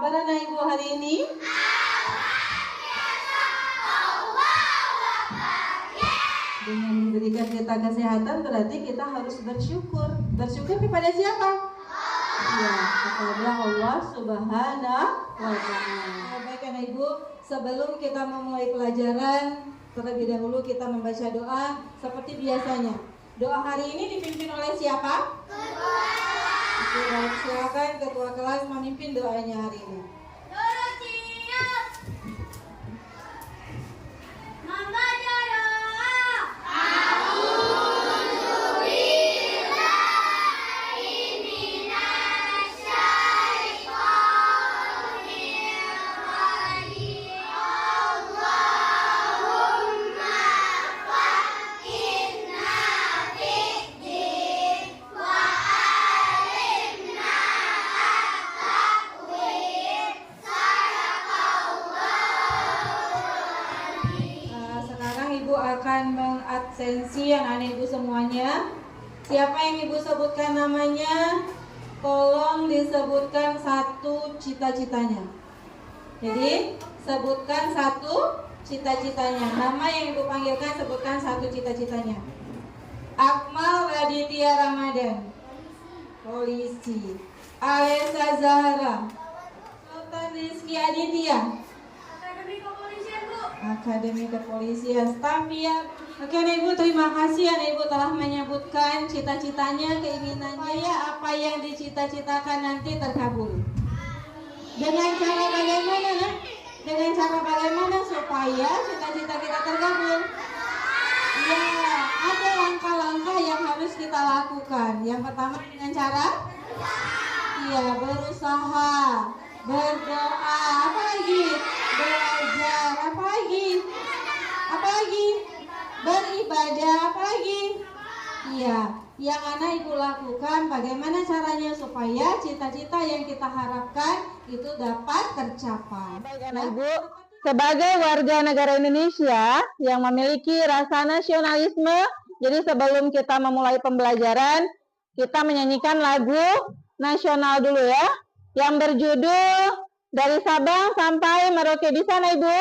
kabar anak ibu hari ini? Dengan diberikan kita kesehatan berarti kita harus bersyukur. Bersyukur kepada siapa? Ya, kepada Allah Subhanahu wa Ta'ala. Baik anak ibu, sebelum kita memulai pelajaran, terlebih dahulu kita membaca doa seperti biasanya. Doa hari ini dipimpin oleh siapa? Oke, baik, silakan ketua kelas memimpin doanya hari ini. Akan mengabsensi anak-anak ibu semuanya. Siapa yang ibu sebutkan namanya, tolong disebutkan satu cita-citanya. Jadi sebutkan satu cita-citanya. Nama yang ibu panggilkan sebutkan satu cita-citanya. Akmal Raditya Ramadan, polisi. Alesa Zahra, Sultan Rizky Aditya, Akademi Kepolisian. Staf ya. Oke anak ibu, terima kasih anak ibu telah menyebutkan cita-citanya, keinginannya, apa yang dicita-citakan nanti terkabul. Dengan cara bagaimana? Dengan cara bagaimana supaya cita-cita kita terkabul? Ya, ada langkah-langkah yang harus kita lakukan. Yang pertama dengan cara berusaha, berdoa, apa lagi? Belajar, apa lagi? Beribadah, apa lagi? Iya, yang anak ibu lakukan bagaimana caranya supaya cita-cita yang kita harapkan itu dapat tercapai. Baik anak ibu, sebagai warga negara Indonesia yang memiliki rasa nasionalisme, jadi sebelum kita memulai pembelajaran, kita menyanyikan lagu nasional dulu ya, yang berjudul Dari Sabang Sampai Merauke. Bisa anak ibu?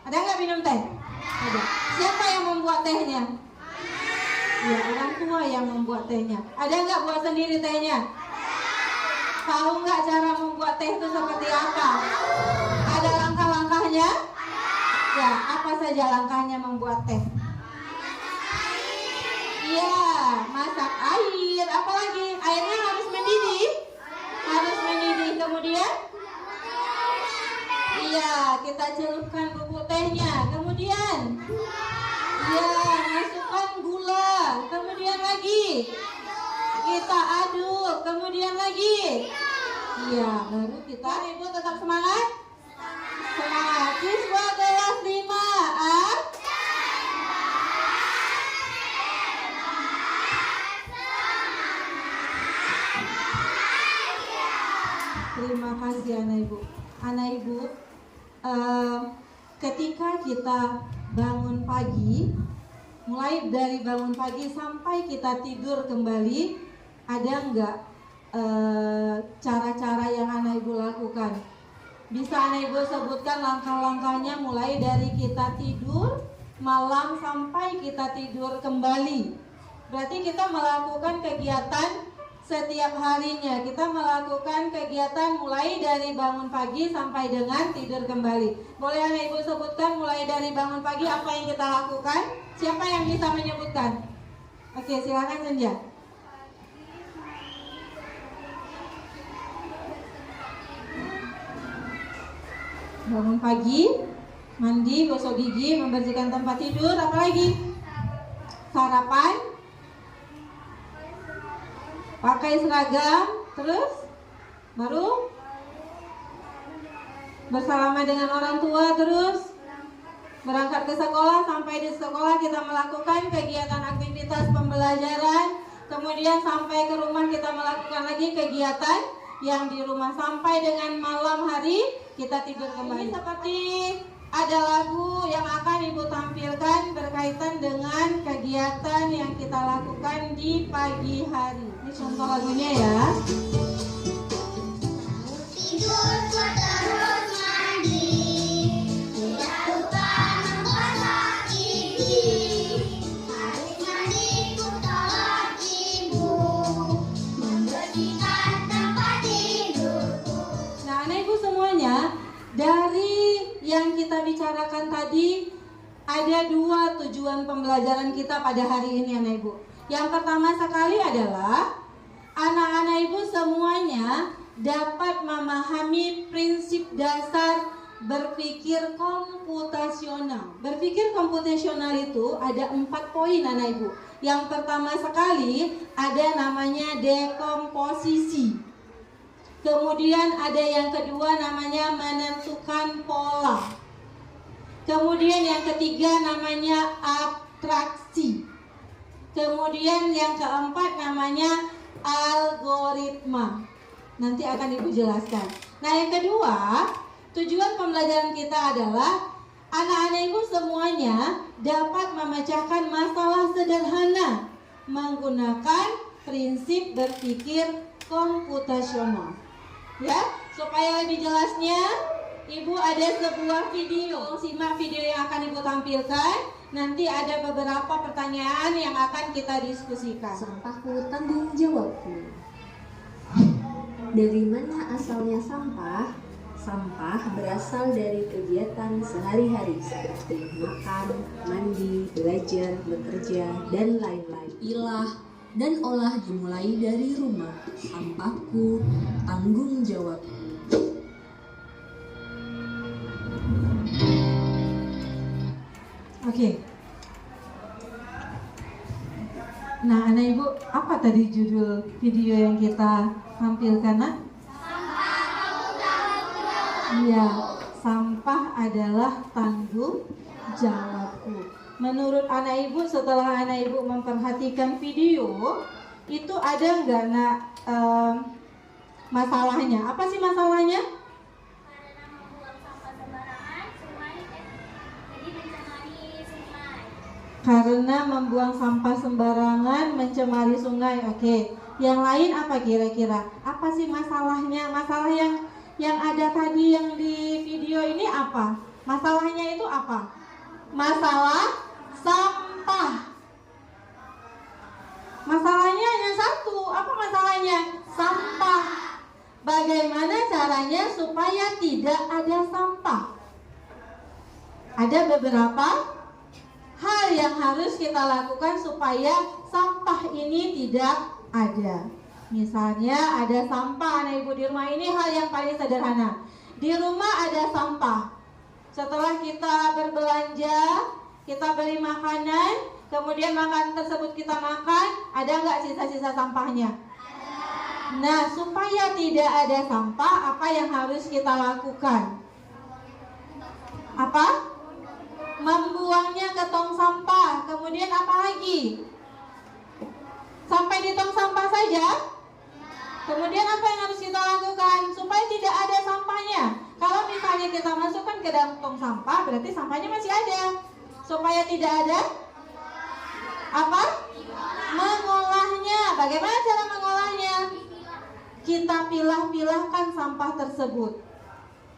Ada nggak minum teh? Ada. Siapa yang membuat tehnya? Ya, orang tua yang membuat tehnya. Ada nggak buat sendiri tehnya? Tahu nggak cara membuat teh itu seperti apa? Ada langkah-langkahnya? Ya, apa saja langkahnya membuat teh? Iya, masak air. Apalagi airnya harus mendidih. Harus mendidih. Kemudian? Iya, kita celupkan bubuk tehnya. Kemudian, iya, masukkan gula. Kemudian lagi, kita aduk. Kemudian lagi, iya, baru kita. Ibu tetap semangat. Semangat. Siswa kelas 5 A. Terima kasih anak ibu. Anak ibu, ketika kita bangun pagi, mulai dari bangun pagi sampai kita tidur kembali, ada nggak cara-cara yang anak ibu lakukan? Bisa anak ibu sebutkan langkah-langkahnya mulai dari kita tidur malam sampai kita tidur kembali. Berarti kita melakukan kegiatan setiap harinya. Kita melakukan kegiatan mulai dari bangun pagi sampai dengan tidur kembali. Boleh anak ibu sebutkan mulai dari bangun pagi apa yang kita lakukan? Siapa yang bisa menyebutkan? Oke, silakan Senja. Bangun pagi, mandi, gosok gigi, membersihkan tempat tidur, apa lagi? Sarapan, pakai seragam, terus Baru bersalaman dengan orang tua, terus berangkat ke sekolah. Sampai di sekolah kita melakukan kegiatan aktivitas pembelajaran. Kemudian sampai ke rumah kita melakukan lagi kegiatan yang di rumah. Sampai dengan malam hari kita tidur kembali. Ini seperti ada lagu yang akan Ibu tampilkan berkaitan dengan kegiatan yang kita lakukan di pagi hari. Ini contoh lagunya ya. Tidur terus mandi, tidak lupa membawa gigi. Habis mandi ku tolong ibu, membersihkan tempat tidurku. Nah, anak ibu semuanya, dari yang kita bicarakan tadi, ada 2 tujuan pembelajaran kita pada hari ini anak ibu. Yang pertama sekali adalah anak-anak ibu semuanya dapat memahami prinsip dasar berpikir komputasional. Berpikir komputasional itu ada 4 poin anak ibu. Yang pertama sekali ada namanya dekomposisi. Kemudian ada yang kedua namanya menentukan pola. Kemudian yang ketiga namanya abstraksi. Kemudian yang keempat namanya algoritma. Nanti akan Ibu jelaskan. Nah, yang kedua, tujuan pembelajaran kita adalah anak-anak Ibu semuanya dapat memecahkan masalah sederhana menggunakan prinsip berpikir komputasional. Ya, supaya lebih jelasnya, Ibu ada sebuah video. Simak video yang akan Ibu tampilkan. Nanti ada beberapa pertanyaan yang akan kita diskusikan. Sampahku tanggung jawabku. Dari mana asalnya sampah? Sampah berasal dari kegiatan sehari-hari seperti makan, mandi, belajar, bekerja, dan lain-lain. Pilah dan olah dimulai dari rumah. Sampahku tanggung jawabku. Oke. Nah, anak ibu, apa tadi judul video yang kita tampilkan? Nak? Iya, sampah adalah tanggung jawabku. Menurut anak ibu, setelah anak ibu memperhatikan video, itu ada nggak nak masalahnya? Apa sih masalahnya? Karena membuang sampah sembarangan mencemari sungai. Oke. Yang lain apa kira-kira? Apa sih masalahnya? Masalah yang ada tadi yang di video ini apa? Masalahnya itu apa? Masalah sampah. Masalahnya hanya satu. Apa masalahnya? Sampah. Bagaimana caranya supaya tidak ada sampah? Ada beberapa hal yang harus kita lakukan supaya sampah ini tidak ada. Misalnya ada sampah, anak ibu di rumah ini hal yang paling sederhana. Di rumah ada sampah. Setelah kita berbelanja, kita beli makanan, kemudian makanan tersebut kita makan, ada nggak sisa-sisa sampahnya? Nah, supaya tidak ada sampah, apa yang harus kita lakukan? Apa? Membuangnya ke tong sampah. Kemudian apa lagi? Sampai di tong sampah saja? Kemudian apa yang harus kita lakukan supaya tidak ada sampahnya? Kalau misalnya kita masukkan ke dalam tong sampah, berarti sampahnya masih ada. Supaya tidak ada apa? Mengolahnya. Bagaimana cara mengolahnya? Kita pilah-pilahkan sampah tersebut.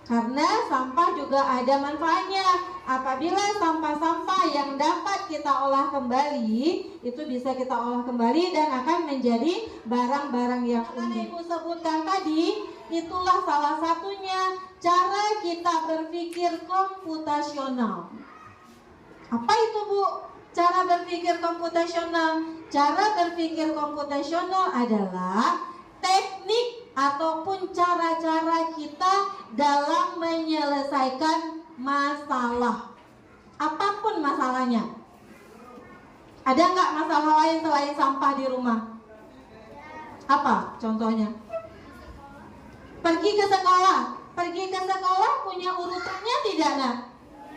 Karena sampah juga ada manfaatnya. Apabila sampah-sampah yang dapat kita olah kembali, itu bisa kita olah kembali dan akan menjadi barang-barang yang unik. Ibu sebutkan tadi, itulah salah satunya cara kita berpikir komputasional. Apa itu, Bu? Cara berpikir komputasional. Cara berpikir komputasional adalah teknik ataupun cara-cara kita dalam menyelesaikan masalah. Apapun masalahnya. Ada nggak masalah lain selain sampah di rumah? Apa contohnya? Pergi ke sekolah. Pergi ke sekolah punya urutannya tidak, Nak?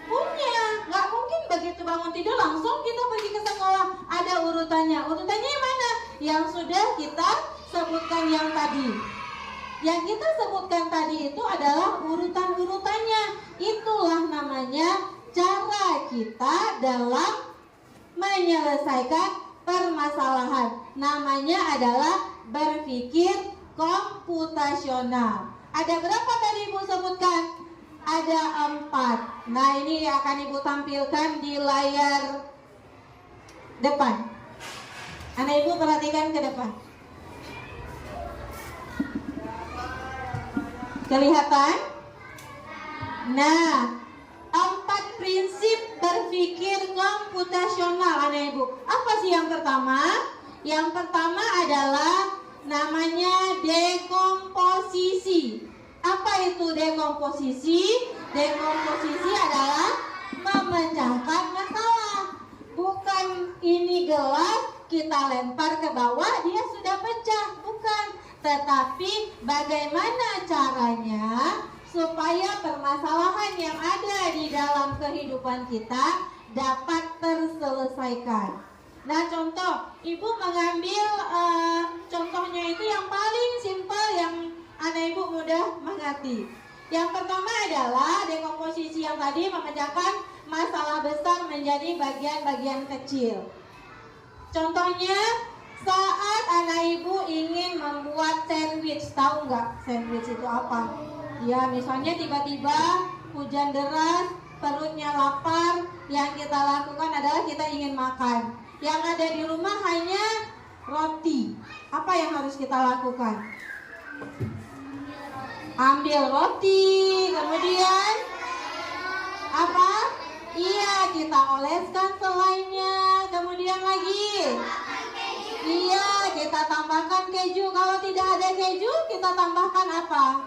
Punya. Nggak mungkin begitu bangun tidur langsung kita pergi ke sekolah. Ada urutannya. Urutannya yang mana? Yang sudah kita sebutkan yang tadi. Yang kita sebutkan tadi itu adalah urutan-urutannya. Itulah namanya cara kita dalam menyelesaikan permasalahan. Namanya adalah berpikir komputasional. Ada berapa tadi Ibu sebutkan? Ada 4. Nah, ini akan Ibu tampilkan di layar depan. Anak Ibu perhatikan ke depan. Kelihatan? Nah, 4 prinsip berpikir komputasional, anak Ibu. Apa sih yang pertama? Yang pertama adalah namanya dekomposisi. Apa itu dekomposisi? Dekomposisi adalah memecahkan masalah. Bukan ini gelas kita lempar ke bawah dia sudah pecah, bukan. Tetapi bagaimana caranya supaya permasalahan yang ada di dalam kehidupan kita dapat terselesaikan. Nah, contoh, Ibu mengambil contohnya itu yang paling simpel yang anak Ibu mudah mengerti. Yang pertama adalah dekomposisi yang tadi memecahkan masalah besar menjadi bagian-bagian kecil. Contohnya, saat anak Ibu ingin membuat sandwich, tahu nggak sandwich itu apa? Ya, misalnya tiba-tiba hujan deras, perutnya lapar, yang kita lakukan adalah kita ingin makan. Yang ada di rumah hanya roti. Apa yang harus kita lakukan? Ambil roti, kemudian apa? Iya, kita oleskan selainya, kemudian lagi. Iya, kita tambahkan keju. Kalau tidak ada keju, kita tambahkan apa?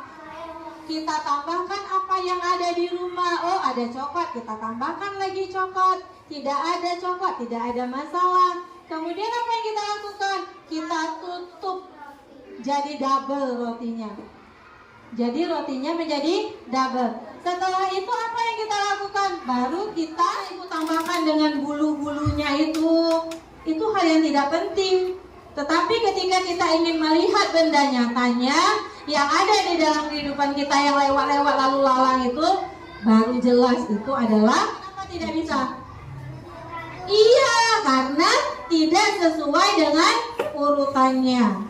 Kita tambahkan apa yang ada di rumah. Oh, ada coklat, kita tambahkan lagi coklat. Tidak ada coklat, tidak ada masalah. Kemudian apa yang kita lakukan? Kita tutup, jadi double rotinya. Jadi rotinya menjadi double. Setelah itu apa yang kita lakukan? Baru kita tambahkan dengan bulu-bulunya itu. Itu hal yang tidak penting. Tetapi ketika kita ingin melihat benda nyatanya yang ada di dalam kehidupan kita yang lewat-lewat lalu lalang itu, baru jelas itu adalah kenapa tidak bisa? Iya, karena tidak sesuai dengan urutannya.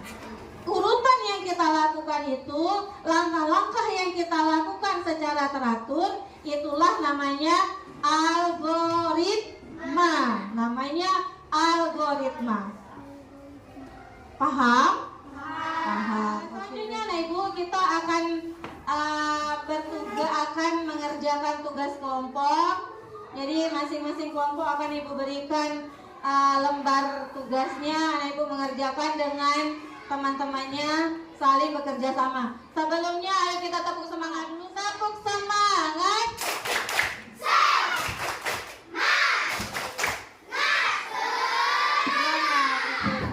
Urutan yang kita lakukan itu, langkah-langkah yang kita lakukan secara teratur, itulah namanya algoritma. Namanya algoritma. Paham? Paham. Selanjutnya, nah Ibu, kita akan akan mengerjakan tugas kelompok. Jadi masing-masing kelompok akan Ibu berikan lembar tugasnya. Nah, Ibu mengerjakan dengan teman-temannya, saling bekerja sama. Sebelumnya ayo kita tepuk semangat dulu. Tepuk semangat.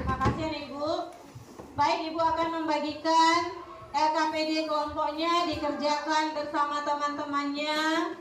Terima kasih Ibu. Baik, Ibu akan membagikan LKPD kelompoknya dikerjakan bersama teman-temannya.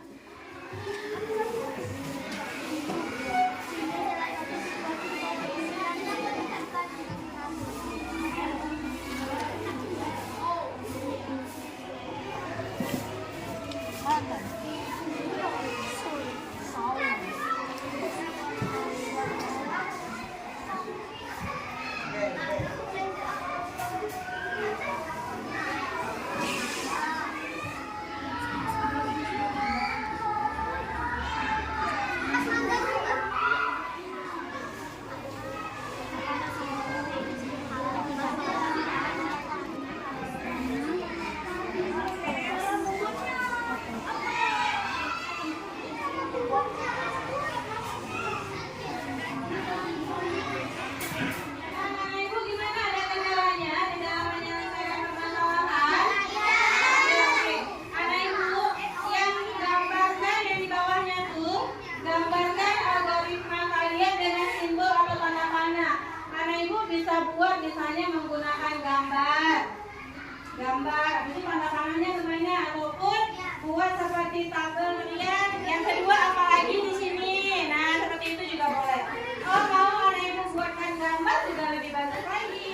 gambar, habis itu tanda tangannya semuanya ataupun buat seperti tabel melihat. Yang kedua apalagi di sini. Nah, seperti itu juga boleh. Kalau mau anak ibu buatkan gambar juga lebih bagus lagi.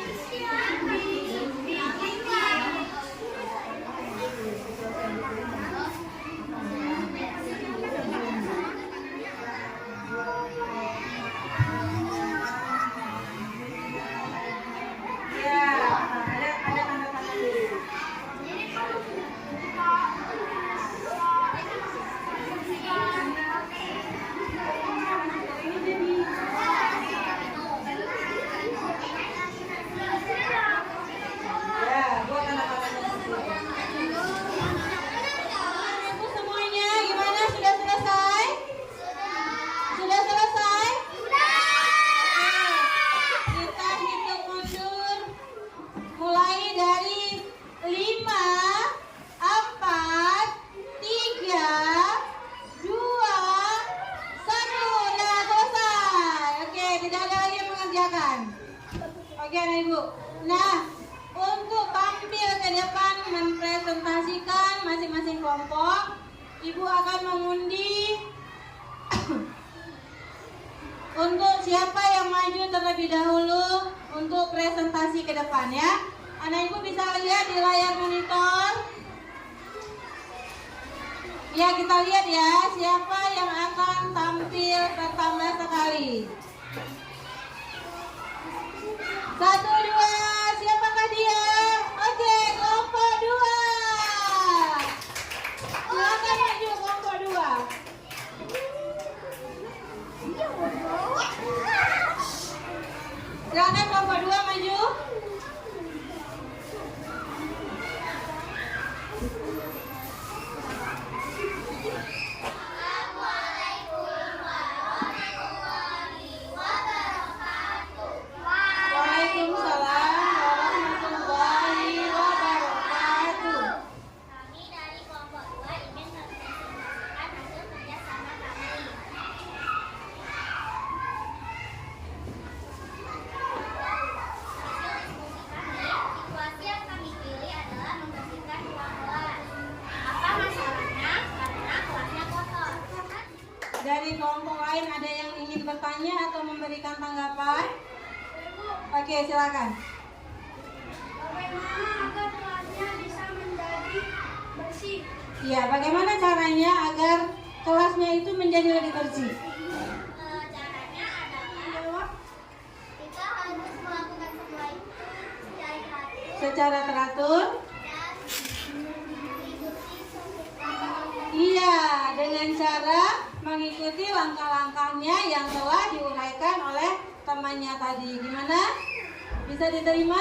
Ya, ada tanda-tanda dulu. Ya, buat tanda-tandanya dulu. Ibu semuanya gimana? Sudah selesai? Sudah selesai? Kita hitung mundur mulai dari 5, 4, 3, 2, 1. Nah, selesai. Oke, tidak ada lagi yang mengerjakan. Oke, anak ibu. Nah, untuk tampil ke depan mempresentasikan masing-masing kelompok, ibu akan mengundi untuk siapa yang maju terlebih dahulu untuk presentasi ke depan ya. Anak ibu bisa lihat di layar monitor. Ya, kita lihat ya siapa yang akan tampil pertama sekali. 1, 2, siapakah dia? Oke, kelompok 2. Silakan maju kelompok 2. Silakan kelompok 2 maju. Waalaikumsalam warahmatullahi wabarakatuh. Kami dari kelompok 2 ingin mempresentasikan hasil kerjasama kami. Situasi yang kami pilih adalah membersihkan ruang kelas. Apa masalahnya? Karena kelasnya kotor. Dari kelompok lain ada yang ingin bertanya atau memberikan tanggapan? Oke, silakan. Bagaimana agar kelasnya bisa menjadi bersih? Ya, bagaimana caranya agar kelasnya itu menjadi lebih bersih? Caranya adalah kita harus melakukan semua itu secara teratur Secara teratur? dan mengikuti protokol. Iya, dengan cara mengikuti langkah-langkahnya yang telah diuraikan oleh temannya tadi. Gimana? Bisa diterima?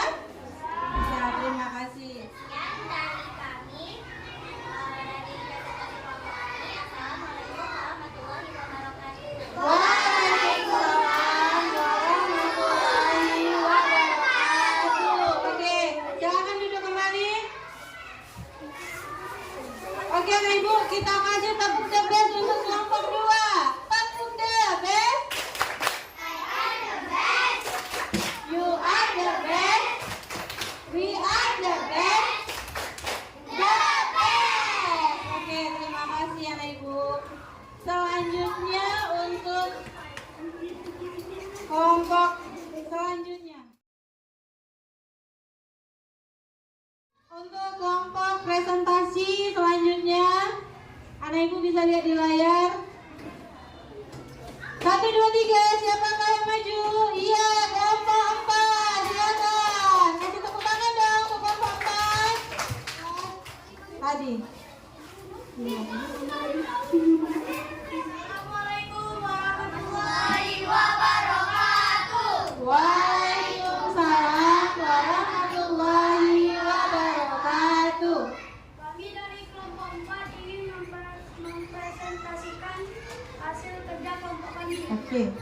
Ya, terima kasih. Sekian dari kami, dari presentasi kelompok kami. Assalamualaikum warahmatullahi wabarakatuh. Waalaikumsalam warahmatullahi wabarakatuh. Oke, silakan duduk kembali. Oke, Anak Ibu, kita kasih tepuk the best untuk kelompok 2. Tepuk the best. You are the best. We are the best. The best. Oke, terima kasih Anak Ibu. Selanjutnya untuk kelompok selanjutnya. Untuk kelompok presentasi selanjutnya, Anak Ibu bisa lihat di layar. 1, 2, 3, siapakah yang maju? Iya, kelompok 4, silakan. Kasih tepuk tangan dong untuk kelompok 4. Tadi. Assalamualaikum warahmatullahi wabarakatuh. Waalaikumsalam warahmatullahi wabarakatuh. Kami dari kelompok 4 ingin mempresentasikan hasil kerja kelompok kami. Oke.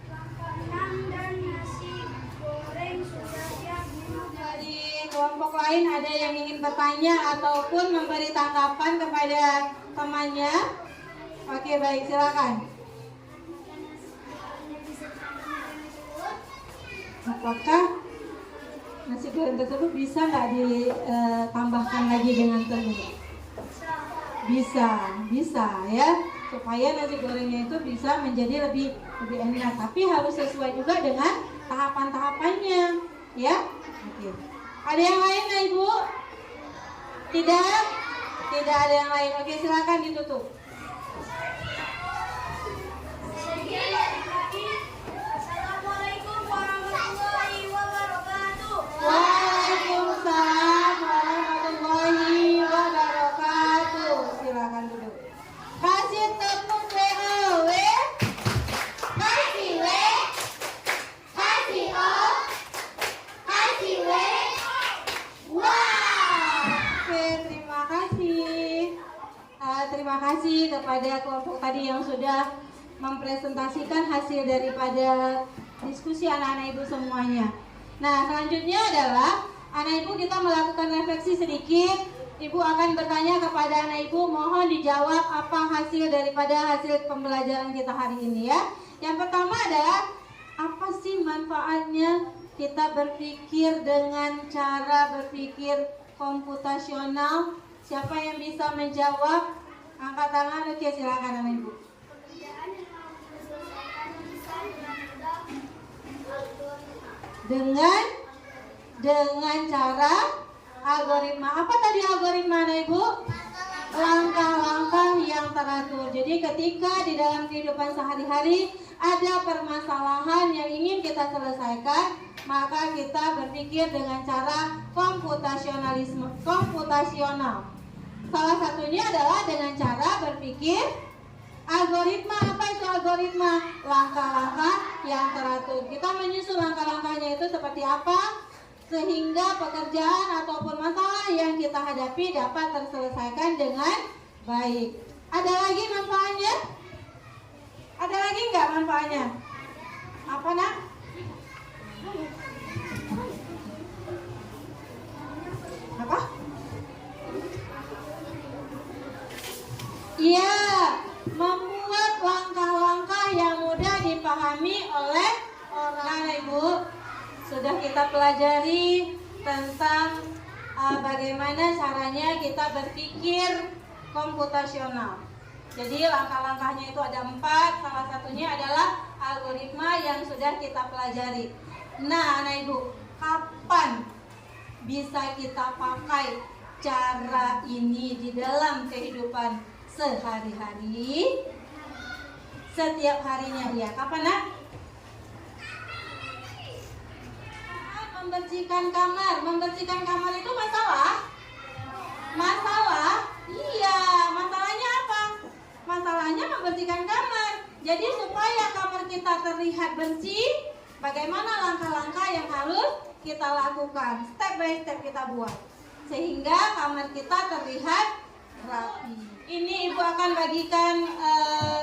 Makanan dan nasi goreng sudah siap dimakan. Dari kelompok lain ada yang ingin bertanya ataupun memberi tanggapan kepada temannya? Oke, baik, silakan. Apakah nasi goreng tersebut bisa nggak ditambahkan lagi dengan telur? Bisa ya, supaya nasi gorengnya itu bisa menjadi lebih enak. Tapi harus sesuai juga dengan tahapan-tahapannya, ya. Oke. Ada yang lain, nggak Ibu? Tidak ada yang lain. Oke, silakan ditutup. Assalamualaikum warahmatullahi wabarakatuh. Waalaikumsalam warahmatullahi wabarakatuh. Silakan duduk. Kasih tepuk WO, Kasih W, kasih O, kasih W. Wow. Oke, terima kasih. Terima kasih kepada kelompok tadi yang sudah mempresentasikan hasil daripada diskusi anak-anak ibu semuanya. Nah, selanjutnya adalah anak ibu kita melakukan refleksi sedikit. Ibu akan bertanya kepada anak ibu, mohon dijawab apa hasil daripada hasil pembelajaran kita hari ini ya. Yang pertama adalah apa sih manfaatnya kita berpikir dengan cara berpikir komputasional? Siapa yang bisa menjawab? Angkat tangan. Oke, silakan anak ibu. Pekerjaan yang mau diselesaikan bisa dengan mudah algoritma. Dengan cara algoritma. Apa tadi algoritma anak ibu? Langkah-langkah yang teratur. Jadi ketika di dalam kehidupan sehari-hari ada permasalahan yang ingin kita selesaikan, maka kita berpikir dengan cara komputasional. Salah satunya adalah dengan cara berpikir algoritma. Apa itu algoritma? Langkah-langkah yang teratur. Kita menyusun langkah-langkahnya itu seperti apa, sehingga pekerjaan ataupun masalah yang kita hadapi dapat terselesaikan dengan baik. Ada lagi manfaatnya? Ada lagi nggak manfaatnya? Apa nak? Apa? Iya, membuat langkah-langkah yang mudah dipahami oleh orang. Ibu, sudah kita pelajari tentang bagaimana caranya kita berpikir komputasional. Jadi langkah-langkahnya itu ada 4, salah satunya adalah algoritma yang sudah kita pelajari. Nah, anak ibu, kapan bisa kita pakai cara ini di dalam kehidupan sehari-hari? Setiap harinya, ya. Kapan nak? Membersihkan kamar itu masalah? Iya, masalahnya apa? Masalahnya membersihkan kamar. Jadi supaya kamar kita terlihat bersih, bagaimana langkah-langkah yang harus kita lakukan? Step by step kita buat, sehingga kamar kita terlihat rapi. Ini ibu akan bagikan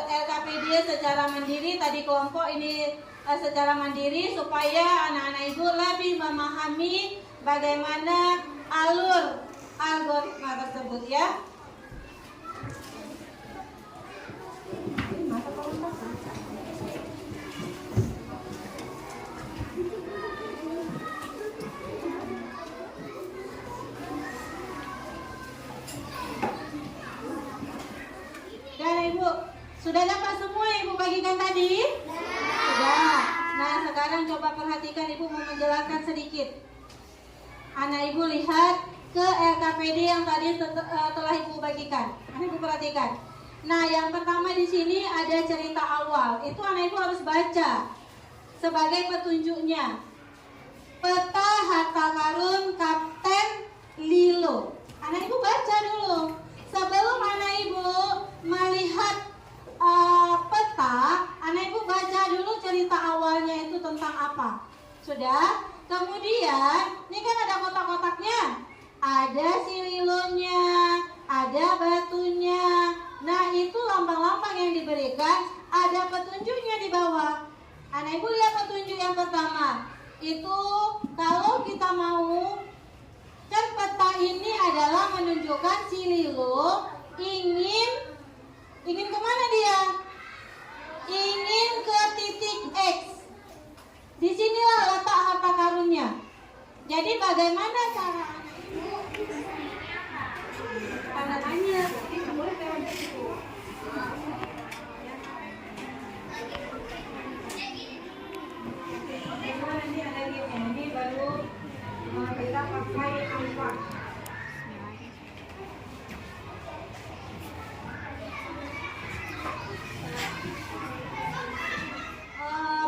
LKPD secara mandiri. Tadi kelompok ini secara mandiri supaya anak-anak ibu lebih memahami bagaimana alur algoritma tersebut ya. Dan ibu sudah dapat semua yang ibu bagikan tadi? Sudah. Nah, sekarang coba perhatikan, ibu mau menjelaskan sedikit. Anak ibu lihat ke LKPD yang tadi telah ibu bagikan. Anak ibu perhatikan. Nah, yang pertama di sini ada cerita awal. Itu anak ibu harus baca sebagai petunjuknya. Peta harta karun Kapten Lilo. Anak ibu baca dulu. Sebelum anak ibu melihat peta, anak ibu baca dulu cerita awalnya itu tentang apa. Sudah? Kemudian, ini kan ada kotak-kotaknya. Ada si lilonya, ada batunya. Nah, itu lambang-lambang yang diberikan, ada petunjuknya di bawah. Anak ibu lihat petunjuk yang pertama. Itu kalau kita mau, kan peta ini adalah menunjukkan si lilo ingin kemana dia? Ingin ke titik X. Disinilah letak harta karunnya. Jadi bagaimana cara tanda tanya? Nanti ada ini baru kita pakai angka.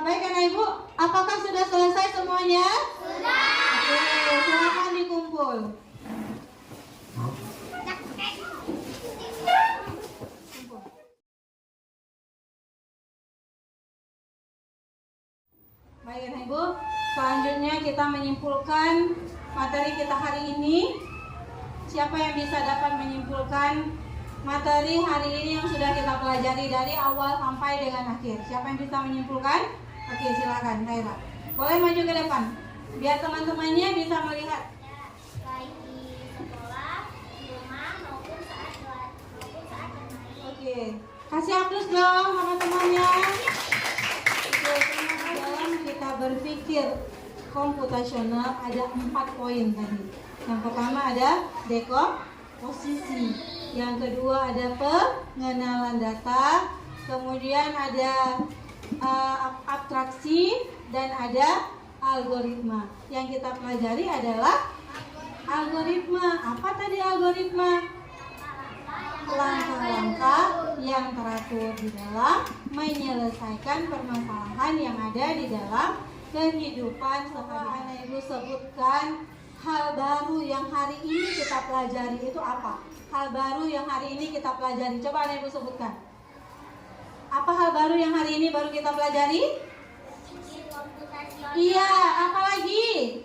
Baik anak ibu, apakah sudah selesai semuanya? Sudah. Oke, silakan dikumpul. Baik anak ibu, selanjutnya kita menyimpulkan materi kita hari ini. Siapa yang bisa dapat menyimpulkan materi hari ini yang sudah kita pelajari dari awal sampai dengan akhir? Siapa yang bisa menyimpulkan? Oke, silakan, Kaira. Boleh maju ke depan, biar teman-temannya bisa melihat. Baik di sekolah, di rumah maupun saat bermain. Oke, kasih aplaus dong sama temannya. Oke, dalam kita berpikir komputasional ada 4 poin tadi. Yang pertama ada dekomposisi, yang kedua ada pengenalan data, kemudian ada abstraksi, dan ada algoritma. Yang kita pelajari adalah algoritma. Apa tadi algoritma? Langkah-langkah yang teratur di dalam menyelesaikan permasalahan yang ada di dalam kehidupan. Seperti anak ibu sebutkan, hal baru yang hari ini kita pelajari itu apa? Hal baru yang hari ini kita pelajari, coba anak ibu sebutkan. Apa hal baru yang hari ini baru kita pelajari? Iya, apa lagi?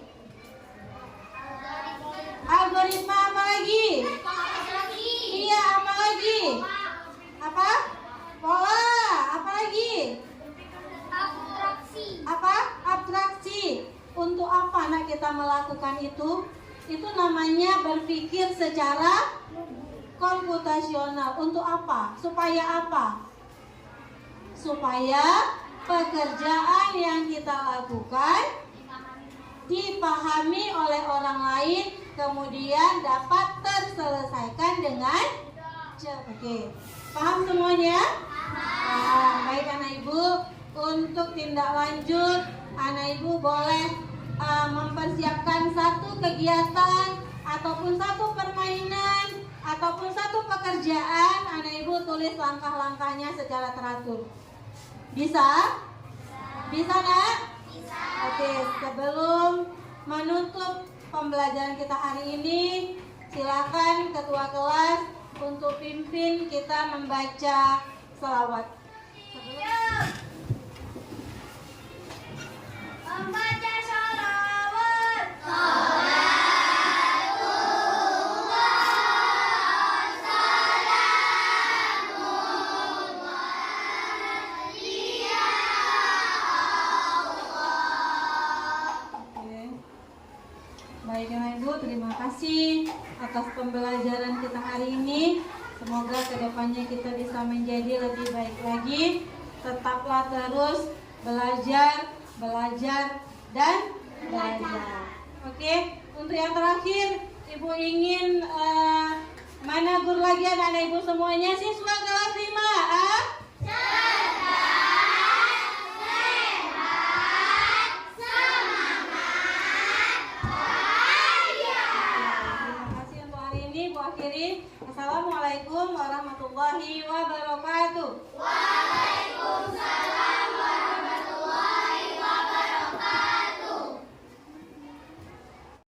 Algoritma apa lagi? Iya, apa lagi? Apa? Pola, apa lagi? Apa? Abstraksi. Untuk apa nak kita melakukan itu? Itu namanya berpikir secara komputasional. Untuk apa? Supaya apa? Supaya pekerjaan yang kita lakukan dipahami oleh orang lain, kemudian dapat terselesaikan dengan cepat. Oke, paham semuanya? Paham. Baik anak ibu, untuk tindak lanjut anak ibu boleh mempersiapkan satu kegiatan ataupun satu permainan ataupun satu pekerjaan. Anak ibu tulis langkah-langkahnya secara teratur. Bisa? Bisa nak? Bisa. Oke, sebelum menutup pembelajaran kita hari ini, silakan ketua kelas untuk pimpin kita membaca selawat. Membaca sholawat. Baik anak ibu, terima kasih atas pembelajaran kita hari ini. Semoga kedepannya kita bisa menjadi lebih baik lagi. Tetaplah terus belajar, dan belajar. Oke, untuk yang terakhir, ibu ingin mana guru lagi anak-anak ibu semuanya? Siswa kelas 5 Assalamualaikum warahmatullahi wabarakatuh. Waalaikumsalam.